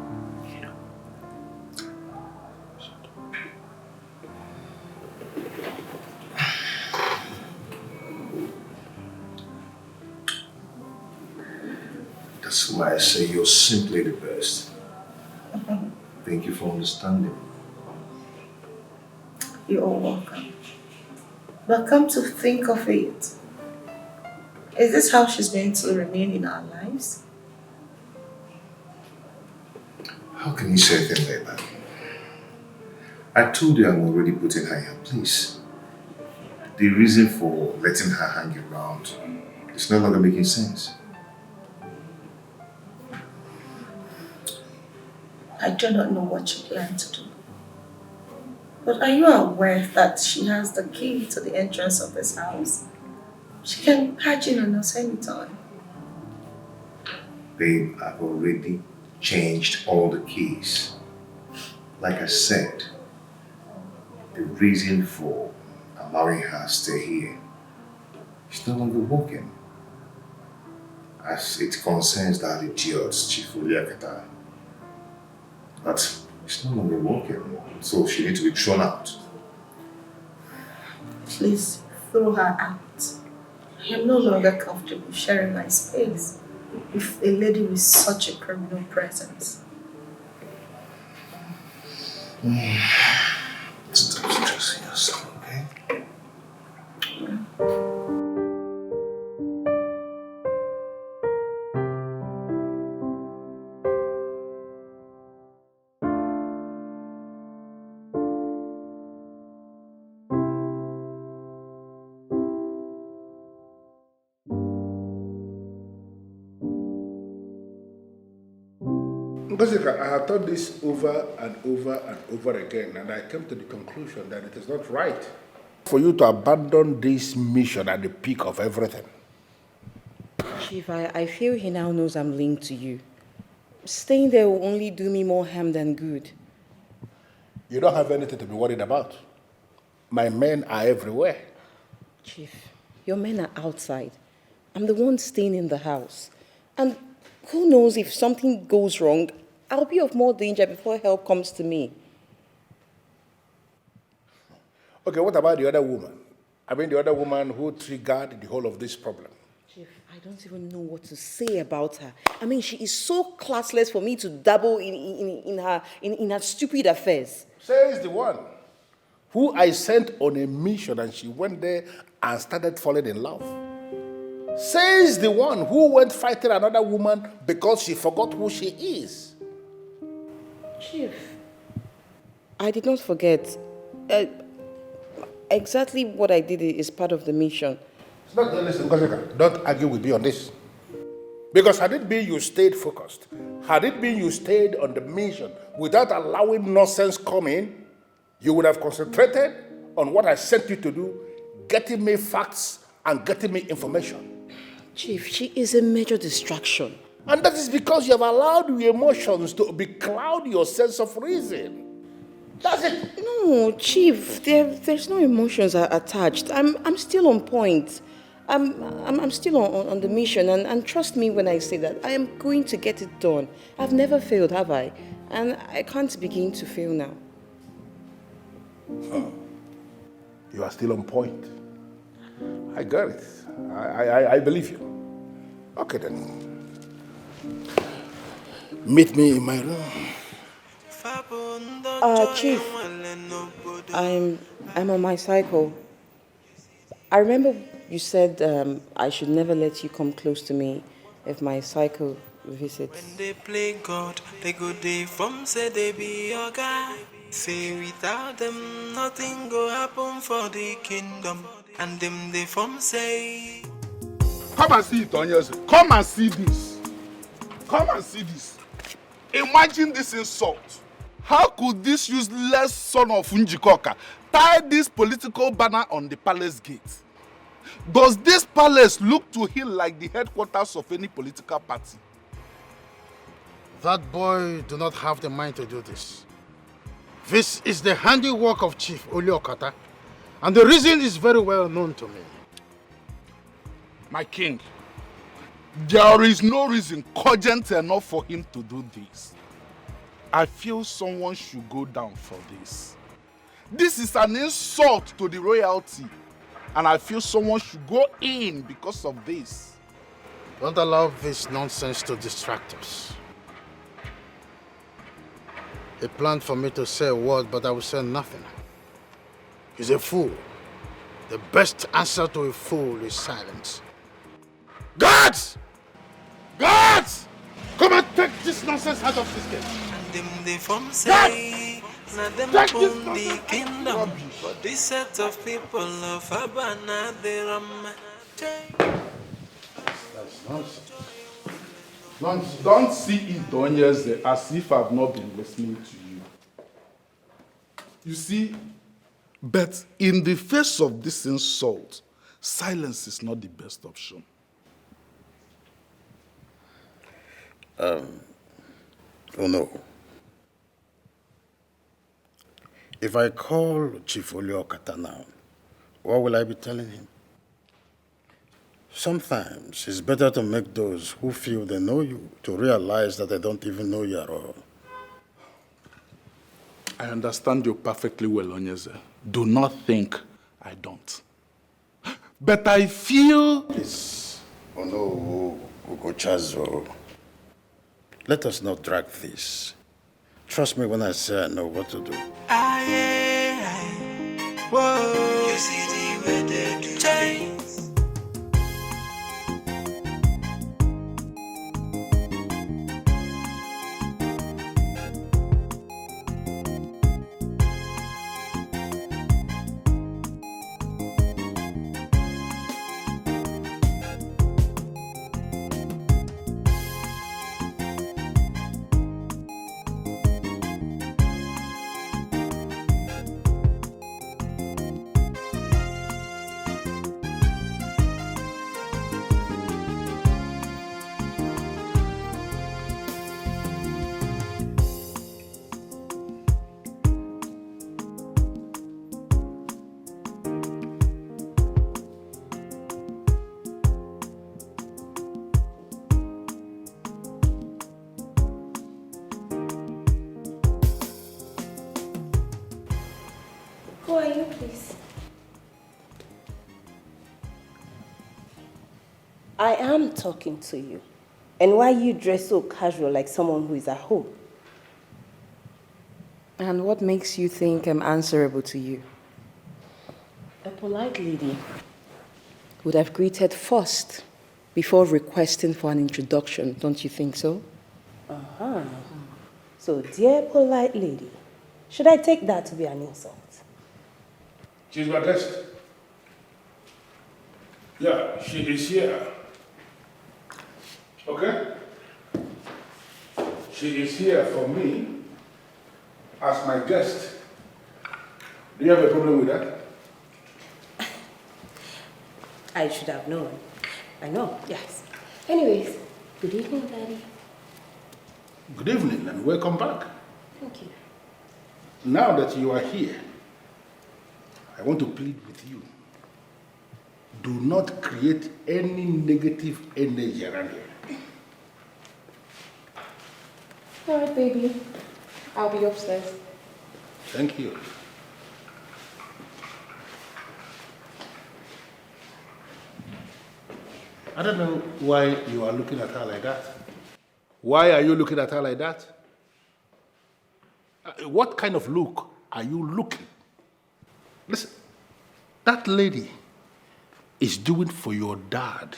That's why I say you're simply the best. Thank you for understanding. You're welcome. But come to think of it, is this how she's going to remain in our lives? How can you say a thing like that? I told you I'm already putting her in her place. The reason for letting her hang around is no longer making sense. I do not know what you plan to do. But are you aware that she has the key to the entrance of this house? She can patch in on us anytime. Babe, I've already changed all the keys. Like I said, the reason for allowing her to stay here is no longer working. As it concerns that idiot, Chief Oliakata. But it's no longer working, so she needs to be thrown out. Please throw her out. I am no longer comfortable sharing my space with a lady with such a criminal presence. Stop stressing yourself, okay? Because I have thought this over and over and over again, and I came to the conclusion that it is not right for you to abandon this mission at the peak of everything. Chief, I feel he now knows I'm linked to you. Staying there will only do me more harm than good. You don't have anything to be worried about. My men are everywhere. Chief, your men are outside. I'm the one staying in the house. And who knows if something goes wrong, I'll be of more danger before help comes to me. Okay, what about the other woman? I mean, the other woman who triggered the whole of this problem. Chief, I don't even know what to say about her. I mean, she is so classless for me to dabble in her stupid affairs. Says the one who I sent on a mission and she went there and started falling in love. Says the one who went fighting another woman because she forgot who she is. Chief, I did not forget. Exactly what I did is part of the mission. Listen, don't argue with me on this. Because had it been you stayed focused, had it been you stayed on the mission without allowing nonsense come in, you would have concentrated on what I sent you to do, getting me facts and getting me information. Chief, she is a major distraction. And that is because you have allowed your emotions to becloud your sense of reason. That's it. No, Chief, there's no emotions attached. I'm still on point. I'm still on the mission, and trust me when I say that I am going to get it done. I've never failed, have I? And I can't begin to fail now. Oh. You are still on point. I got it. I believe you. Okay then. Meet me in my room. Chief, I'm on my cycle. I remember you said I should never let you come close to me if my cycle visit. When they play God, they go they from say they be your guy. Say without them, nothing go happen for the kingdom. And them they from say. Come and see it on yours. Come and see this. Come and see this. Imagine this insult. How could this useless son of Njikoka tie this political banner on the palace gate? Does this palace look to him like the headquarters of any political party? That boy do not have the mind to do this. This is the handiwork of Chief Oliokata, and the reason is very well known to me. My king, there is no reason cogent enough for him to do this. I feel someone should go down for this. This is an insult to the royalty, and I feel someone should go in because of this. Don't allow this nonsense to distract us. He planned for me to say a word, but I will say nothing. He's a fool. The best answer to a fool is silence. Guards! Guards! Come and take this nonsense out of this gate. Them they from say. Now them own the kingdom. But this set of people of Abana, they That's nonsense. Don't see it, Onyeze, as if I've not been listening to you. You see, but in the face of this insult, silence is not the best option. Oh no. If I call Chief Oliokata now, what will I be telling him? Sometimes it's better to make those who feel they know you to realize that they don't even know you at all. I understand you perfectly well, Onyeze. Do not think I don't. But I feel... Please, Ugochazo, let us not drag this. Trust me when I say I know what to do. Whoa. You see the way they do change. Who are you, please? I am talking to you. And why you dress so casual like someone who is at home? And what makes you think I'm answerable to you? A polite lady would have greeted first before requesting for an introduction, don't you think so? Uh-huh. So, dear polite lady, should I take that to be an insult? She's my guest. Yeah, she is here. Okay? She is here for me as my guest. Do you have a problem with that? I should have known. I know, yes. Anyways, good evening, Daddy. Good evening and welcome back. Thank you. Now that you are here, I want to plead with you. Do not create any negative energy around here. All right, baby. I'll be upstairs. Thank you. I don't know why you are looking at her like that. Why are you looking at her like that? What kind of look are you looking? Listen, that lady is doing for your dad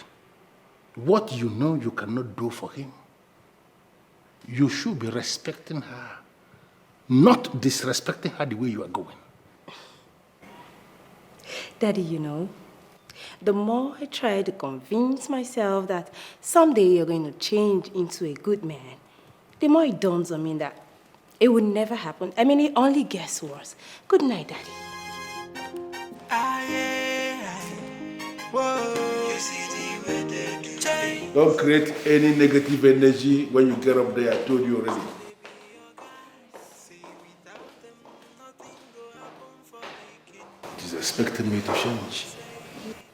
what you know you cannot do for him. You should be respecting her, not disrespecting her the way you are going. Daddy, you know, the more I try to convince myself that someday you're going to change into a good man, the more it dawns on me that it would never happen. I mean, it only gets worse. Good night, Daddy. Don't create any negative energy when you get up there. I told you already. It is expecting me to change.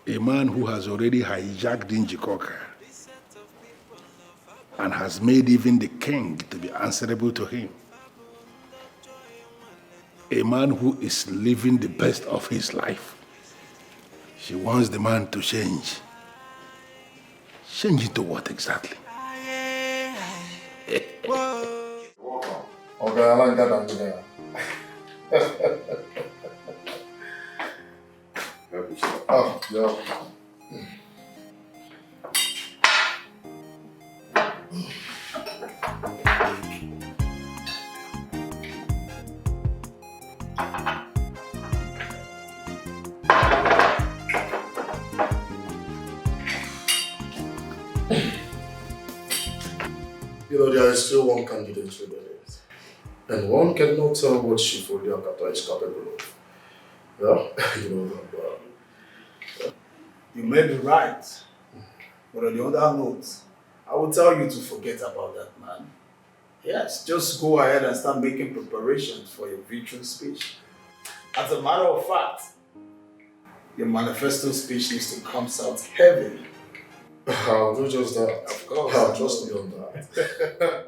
A man who has already hijacked Njikoka and has made even the king to be answerable to him. A man who is living the best of his life. She wants the man to change. Change into what exactly? Okay, I like that idea. Oh, yeah. You know, there is still one candidate who did it. And one cannot tell what Shifuri Akata is capable of. Yeah? You know that. You may be right. But on the other note, I will tell you to forget about that man. Yes, just go ahead and start making preparations for your victory speech. As a matter of fact, your manifesto speech needs to come out heavy. I'll do just that. Of course. I'll trust me on that.